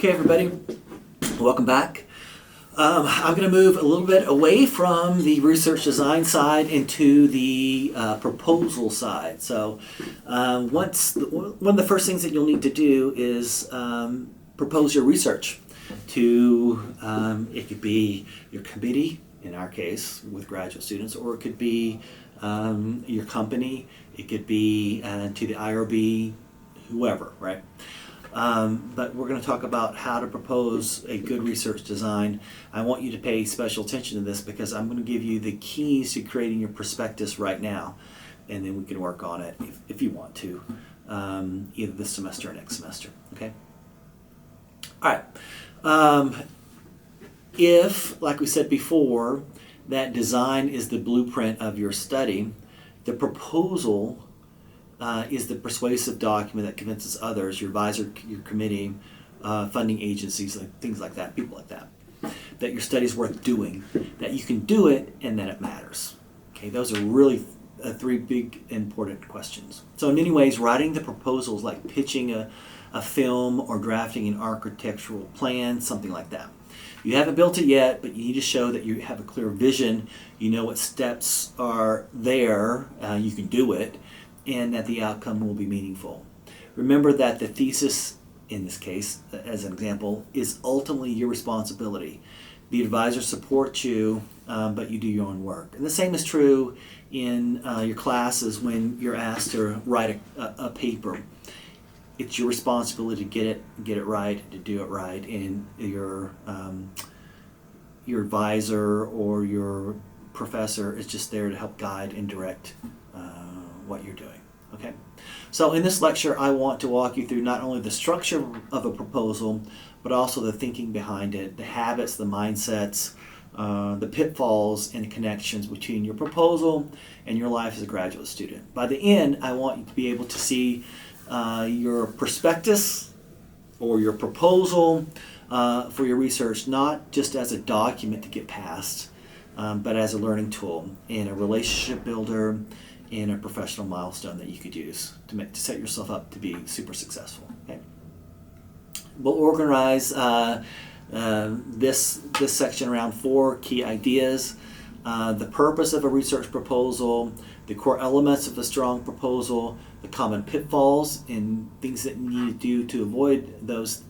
Okay, everybody, welcome back. I'm going to move a little bit away from the research design side into the proposal side. So one of the first things that you'll need to do is propose your research to, it could be your committee, in our case, with graduate students, or it could be your company, it could be to the IRB, whoever, right? But we're going to talk about how to propose a good research design. I want you to pay special attention to this because I'm going to give you the keys to creating your prospectus right now, and then we can work on it if you want to, either this semester or next semester. Okay? All right. If, like we said before, that design is the blueprint of your study, the proposal is the persuasive document that convinces others, your advisor, your committee, funding agencies, things like that, people like that, that your study is worth doing, that you can do it, and that it matters. Okay, those are really three big important questions. So in many ways, writing the proposal is like pitching a film or drafting an architectural plan, something like that. You haven't built it yet, but you need to show that you have a clear vision, you know what steps are there, you can do it, and that the outcome will be meaningful. Remember that the thesis, in this case, as an example, is ultimately your responsibility. The advisor supports you, but you do your own work. And the same is true in your classes when you're asked to write a paper. It's your responsibility to get it right, to do it right, and your advisor or your professor is just there to help guide and direct what you're doing. Okay, so in this lecture I want to walk you through not only the structure of a proposal, but also the thinking behind it, the habits, the mindsets, the pitfalls and connections between your proposal and your life as a graduate student. By the end, I want you to be able to see your prospectus or your proposal for your research not just as a document to get past, but as a learning tool and a relationship builder and a professional milestone that you could use to set yourself up to be super successful. Okay, we'll organize this section around 4 key ideas: the purpose of a research proposal, the core elements of a strong proposal, the common pitfalls and things that you need to do to avoid those,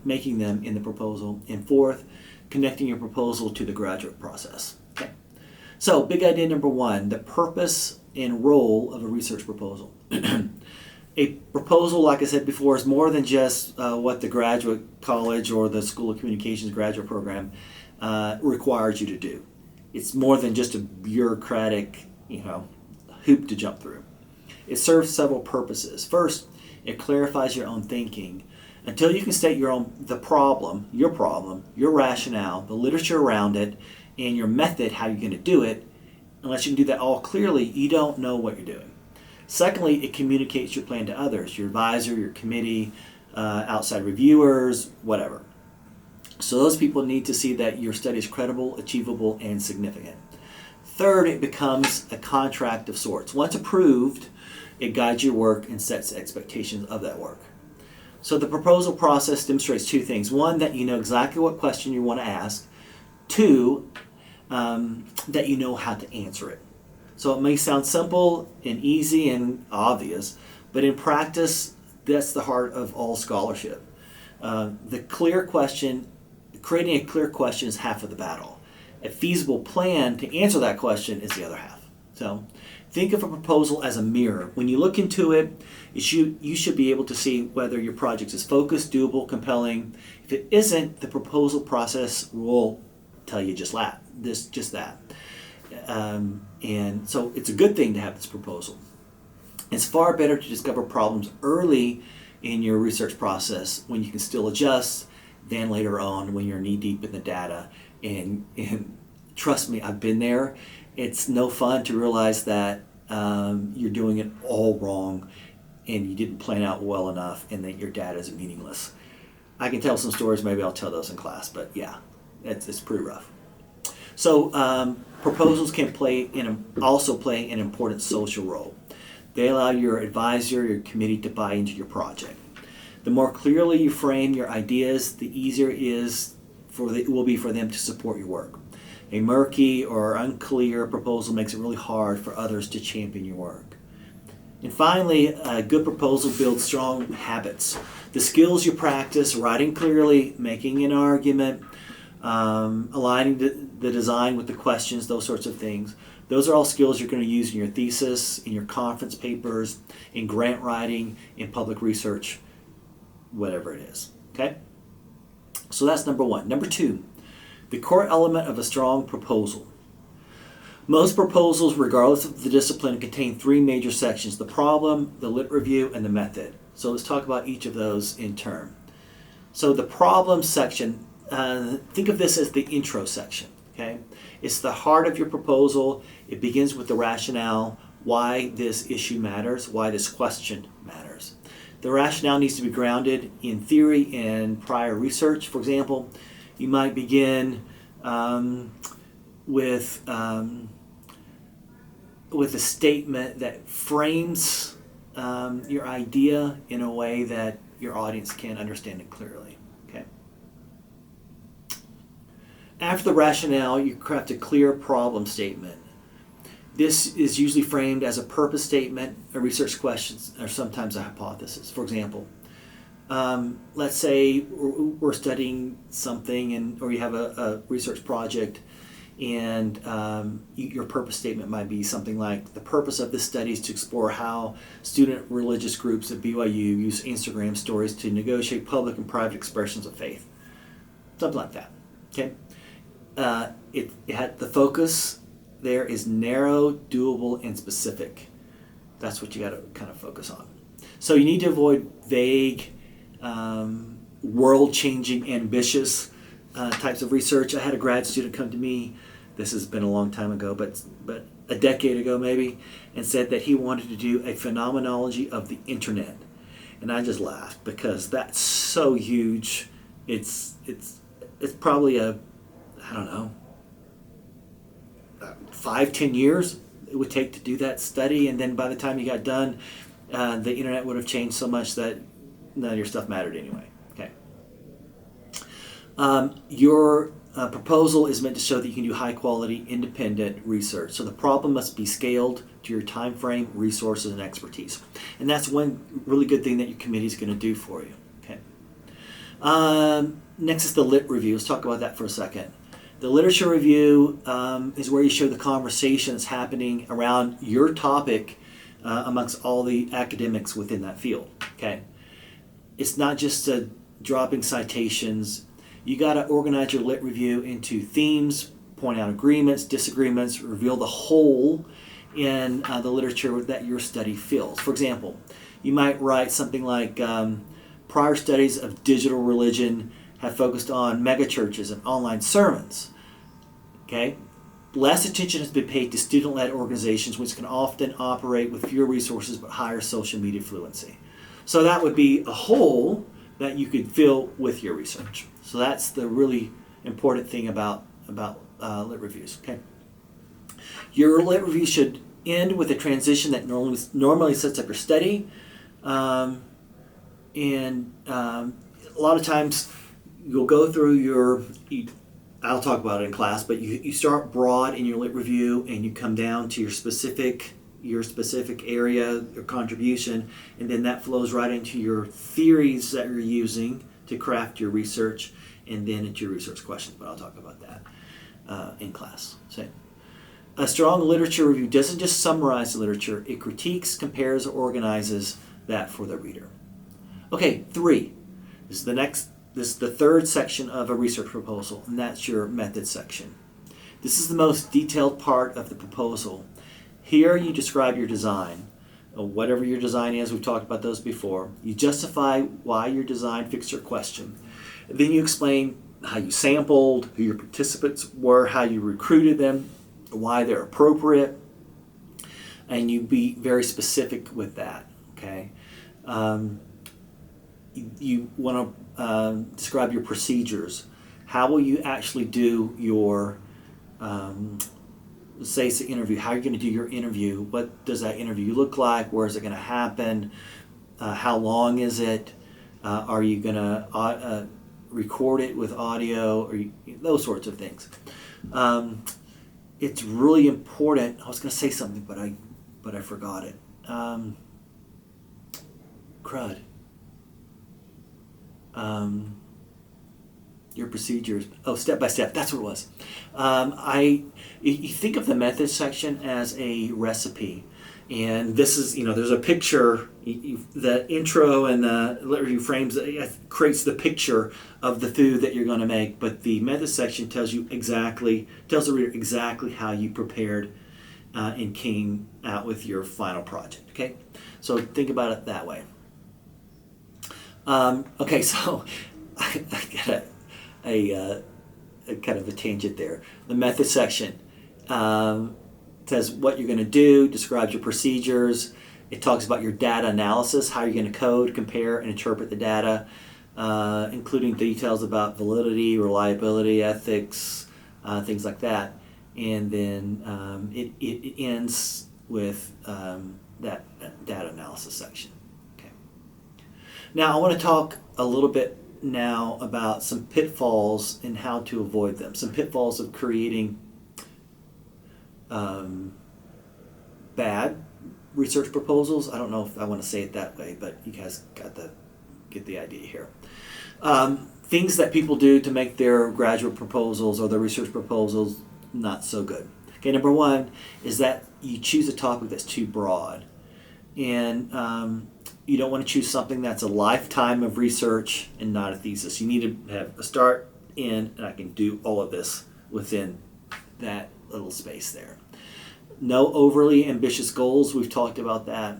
making them in the proposal, and 4th, connecting your proposal to the graduate process. Okay. So, big idea number 1, the purpose and role of a research proposal. A proposal, like I said before, is more than just what the graduate college or the School of Communications graduate program requires you to do. It's more than just a bureaucratic, hoop to jump through. It serves several purposes. First, it clarifies your own thinking. Until you can state your problem, your rationale, the literature around it, and your method, how you're going to do it, unless you can do that all clearly, you don't know what you're doing. Secondly, it communicates your plan to others, your advisor, your committee, outside reviewers, whatever. So those people need to see that your study is credible, achievable, and significant. Third, it becomes a contract of sorts. Once approved, it guides your work and sets expectations of that work. So the proposal process demonstrates 2 things. 1, that you know exactly what question you want to ask. 2, that you know how to answer it. So it may sound simple and easy and obvious, but in practice, that's the heart of all scholarship. Creating a clear question is half of the battle. A feasible plan to answer that question is the other half. So think of a proposal as a mirror. When you look into it, you should be able to see whether your project is focused, doable, compelling. If it isn't, the proposal process will tell you just that. And so it's a good thing to have this proposal. It's far better to discover problems early in your research process when you can still adjust than later on when you're knee deep in the data. And trust me, I've been there. It's no fun to realize that you're doing it all wrong and you didn't plan out well enough and that your data is meaningless. I can tell some stories, maybe I'll tell those in class, but yeah, it's pretty rough. So proposals can also play an important social role. They allow your advisor, your committee to buy into your project. The more clearly you frame your ideas, the easier it will be for them to support your work. A murky or unclear proposal makes it really hard for others to champion your work. And finally, a good proposal builds strong habits. The skills you practice, writing clearly, making an argument, aligning the design with the questions, those sorts of things. Those are all skills you're going to use in your thesis, in your conference papers, in grant writing, in public research, whatever it is. Okay? So that's number one. Number two, the core element of a strong proposal. Most proposals, regardless of the discipline, contain three major sections: the problem, the lit review, and the method. So let's talk about each of those in turn. So the problem section, think of this as the intro section. Okay? It's the heart of your proposal. It begins with the rationale, why this issue matters, why this question matters. The rationale needs to be grounded in theory and prior research. For example, you might begin with a statement that frames your idea in a way that your audience can understand it clearly. Okay. After the rationale, you craft a clear problem statement. This is usually framed as a purpose statement, a research question, or sometimes a hypothesis. For example, let's say we're studying something, or you have a research project, and your purpose statement might be something like, the purpose of this study is to explore how student religious groups at BYU use Instagram stories to negotiate public and private expressions of faith. Something like that. Okay. It had the focus there is narrow, doable, and specific. That's what you got to kind of focus on. So you need to avoid vague, world-changing, ambitious types of research. I had a grad student come to me, this has been a long time ago, but a decade ago maybe, and said that he wanted to do a phenomenology of the internet. And I just laughed because that's so huge. It's probably I don't know, 5-10 years it would take to do that study, and then by the time you got done, the internet would have changed so much that none of your stuff mattered anyway. Okay. Your proposal is meant to show that you can do high quality independent research. So the problem must be scaled to your time frame, resources, and expertise. And that's one really good thing that your committee is going to do for you. Okay. Next is the lit review. Let's talk about that for a second. The literature review is where you show the conversation that's happening around your topic amongst all the academics within that field. Okay. It's not just dropping citations. You got to organize your lit review into themes, point out agreements, disagreements, reveal the whole in the literature that your study fills. For example, you might write something like, prior studies of digital religion have focused on megachurches and online sermons. Okay? Less attention has been paid to student-led organizations, which can often operate with fewer resources but higher social media fluency. So that would be a hole that you could fill with your research. So that's the really important thing about lit reviews. Okay. Your lit review should end with a transition that normally sets up your study, and a lot of times you'll go through I'll talk about it in class, but you start broad in your lit review and you come down to your specific area, your contribution, and then that flows right into your theories that you're using to craft your research, and then into your research questions, but I'll talk about that in class. So, a strong literature review doesn't just summarize the literature, it critiques, compares, or organizes that for the reader. Okay, 3. This is the third section of a research proposal, and that's your method section. This is the most detailed part of the proposal. Here you describe your design, whatever your design is. We've talked about those before. You justify why your design fixed your question. Then you explain how you sampled, who your participants were, how you recruited them, why they're appropriate, and you be very specific with that. Okay. You want to describe your procedures. How will you actually do your, say it's an interview, how are you going to do your interview? What does that interview look like? Where is it going to happen? How long is it? Are you going to record it with audio, or those sorts of things? It's really important. I was going to say something, but I forgot it. Crud. Your procedures. Oh, step by step. That's what it was. You think of the method section as a recipe, and this is, there's a picture. The intro and the literary frames creates the picture of the food that you're going to make, but the method section tells the reader exactly how you prepared and came out with your final project. Okay, so think about it that way. Okay, so I got a kind of a tangent there. The method section says what you're going to do, describes your procedures. It talks about your data analysis, how you're going to code, compare, and interpret the data, including details about validity, reliability, ethics, things like that. And then it ends with that data analysis section. Okay. Now I want to talk a little bit now about some pitfalls and how to avoid them. Some pitfalls of creating bad research proposals. I don't know if I want to say it that way, but you guys get the idea here. Things that people do to make their graduate proposals or their research proposals not so good. Okay, number one is that you choose a topic that's too broad, and you don't want to choose something that's a lifetime of research and not a thesis. You need to have a start, end, and I can do all of this within that little space there. No overly ambitious goals. We've talked about that.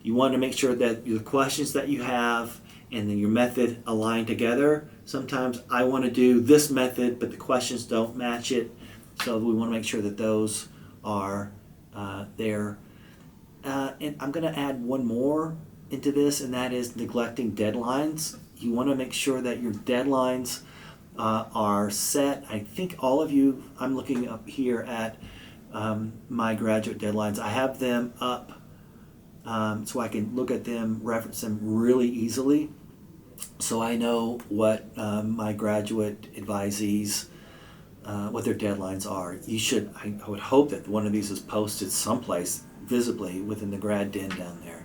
You want to make sure that the questions that you have and then your method align together. Sometimes I want to do this method, but the questions don't match it. So we want to make sure that those are there. And I'm going to add one more into this, and that is neglecting deadlines. You want to make sure that your deadlines are set. I think all of you, I'm looking up here at my graduate deadlines. I have them up so I can look at them, reference them really easily, so I know what my graduate advisees, what their deadlines are. I would hope that one of these is posted someplace visibly within the grad den down there.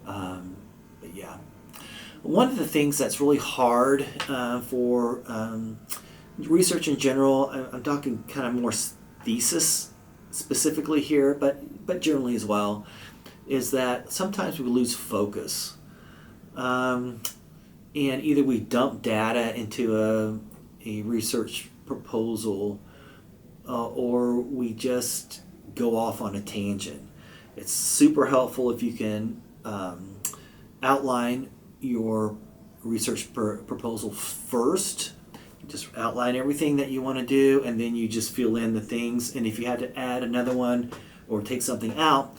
But yeah. One of the things that's really hard for research in general, I'm talking kind of more thesis specifically here, but generally as well, is that sometimes we lose focus. And either we dump data into a research proposal or we just go off on a tangent. It's super helpful if you can outline your research proposal first. Just outline everything that you want to do, and then you just fill in the things. And if you had to add another one or take something out,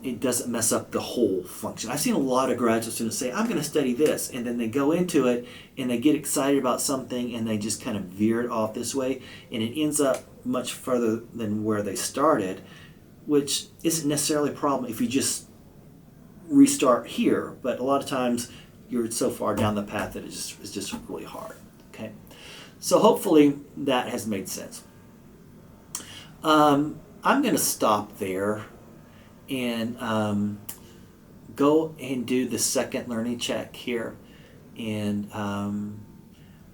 it doesn't mess up the whole function. I've seen a lot of graduate students say, I'm going to study this, and then they go into it and they get excited about something and they just kind of veer it off this way, and it ends up much further than where they started, which isn't necessarily a problem if you just restart here, but a lot of times you're so far down the path that it's just really hard. Okay, so hopefully that has made sense. I'm going to stop there and go and do the second learning check here, and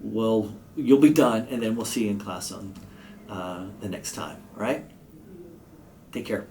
you'll be done, and then we'll see you in class on the next time. All right, take care.